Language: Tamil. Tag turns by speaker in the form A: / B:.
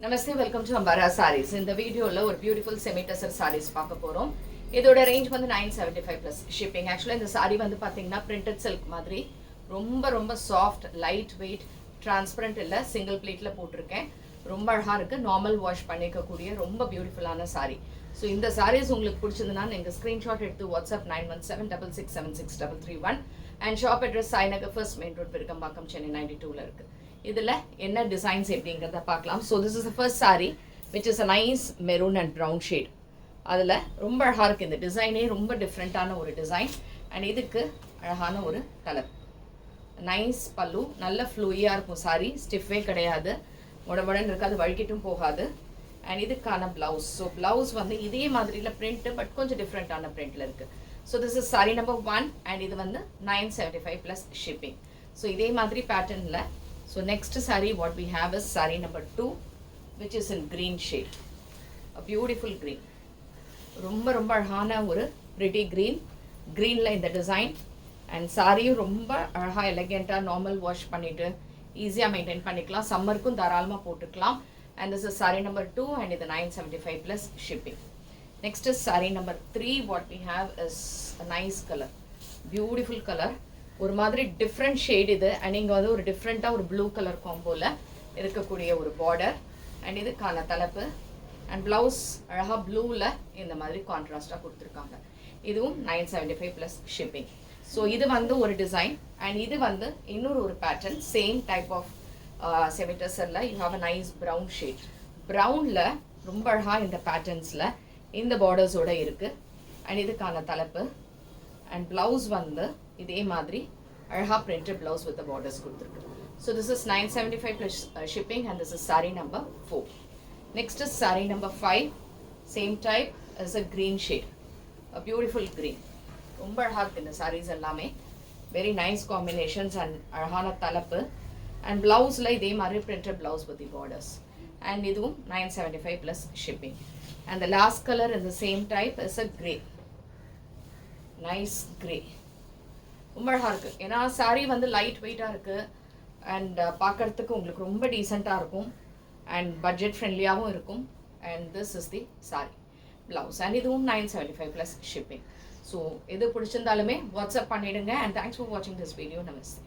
A: Namaste, welcome to Ambara Sarees. In the video, ஒரு beautiful semi-tussar sarees பார்க்க போறோம். இதோட ரேஞ்ச் வந்து 975 plus shipping. Actually இந்த saree வந்து பாத்தீங்கன்னா printed silk மாதிரி ரொம்ப soft, light weight, transparent இல்ல single pleatல போட்டிருக்கேன். ரொம்ப அழகா இருக்கு. நார்மல் வாஷ் பண்ணிக்க கூடிய ரொம்ப பியூட்டிஃபுல்லான saree. ஸோ இந்த sarees உங்களுக்கு பிடிச்சதுன்னா நீங்க ஸ்கிரீன்ஷாட் எடுத்து WhatsApp 9176676331 and shop address Sainagar first main road Perukkambakkam Chennai 92ல இருக்கு. இதில் என்ன டிசைன்ஸ் எப்படிங்கிறத பார்க்கலாம். So this is the first saree which is a nice maroon and brown shade. அதில் ரொம்ப அழகாக இருக்குது. இந்த டிசைனே ரொம்ப டிஃப்ரெண்ட்டான ஒரு டிசைன் அண்ட் இதுக்கு அழகான ஒரு கலர். நைஸ் பல்லு, நல்ல ஃப்ளூயாக இருக்கும் saree, ஸ்டிஃபே கிடையாது, உடம்புடன் இருக்காது, வழுக்கிட்டும் போகாது. அண்ட் இதுக்கான ப்ளவுஸ். ஸோ ப்ளவுஸ் வந்து இதே மாதிரியில் பிரிண்ட்டு பட் கொஞ்சம் டிஃப்ரெண்ட்டான பிரிண்டில் இருக்குது. So this is saree number 1 and இது வந்து 975 plus shipping. ஸோ இதே மாதிரி பேட்டர்னில். So next saree what we have is saree number 2 which is in green shade. A beautiful green. ரொம்ப அழகான ஒரு pretty green. Greenல இந்த டிசைன் அண்ட் சாரியும் ரொம்ப அழகா எலகெண்டா நார்மல் வாஷ் பண்ணிட்டு ஈஸியா மெயின்டைன் பண்ணிக்கலாம். சம்மருக்கும் தாராளமாக போட்டுக்கலாம். And this is saree number 2 and இது 975 plus shipping. Next is saree number 3. What we have is a nice color. Beautiful color. ஒரு மாதிரி டிஃப்ரெண்ட் ஷேட் இது அண்ட் இங்கே வந்து ஒரு டிஃப்ரெண்ட்டாக ஒரு ப்ளூ கலர் காம்போவில் இருக்கக்கூடிய ஒரு பார்டர் அண்ட் இதுக்கான தலைப்பு அண்ட் ப்ளவுஸ் அழகாக ப்ளூவில் இந்த மாதிரி கான்ட்ராஸ்டாக கொடுத்துருக்காங்க. இதுவும் 975 plus ஷிப்பிங். ஸோ இது வந்து ஒரு டிசைன் அண்ட் இது வந்து இன்னொரு ஒரு பேட்டர்ன் சேம் டைப் ஆஃப் செமிடசரில் you have a nice brown shade. ப்ரௌனில் ரொம்ப அழகாக இந்த பேட்டர்ன்ஸில் இந்த பார்டர்ஸோடு இருக்குது அண்ட் இதுக்கான தலைப்பு அண்ட் ப்ளவுஸ் வந்து இதே மாதிரி அழகா printed blouse with the borders கொடுத்துருக்கு. So this is 975 plus shipping and this is saree number 4. Next is saree number 5. Same type as a green shade. A beautiful green. ரொம்ப அழகா இருக்கு இந்த sarees எல்லாமே. Very nice combinations and அழகான தலைப்பு and blouseல இதே மாதிரி printed blouse with the borders. And இதுவும் 975 plus shipping. And the last color in the same type is a grey. Nice grey. ரொம்ப அழகாக இருக்குது. ஏன்னா சாரீ வந்து லைட் வெயிட்டாக இருக்குது அண்ட் பார்க்குறதுக்கு உங்களுக்கு ரொம்ப டீசெண்டாக இருக்கும் அண்ட் பட்ஜெட் ஃப்ரெண்ட்லியாகவும் இருக்கும். And this is the sari blouse and இதுவும் 975 plus ஷிப்பிங். ஸோ எது பிடிச்சிருந்தாலுமே வாட்ஸ்அப் பண்ணிவிடுங்க. அண்ட் தேங்க்ஸ் ஃபார் வாட்சிங் திஸ் வீடியோ. நமஸ்தே.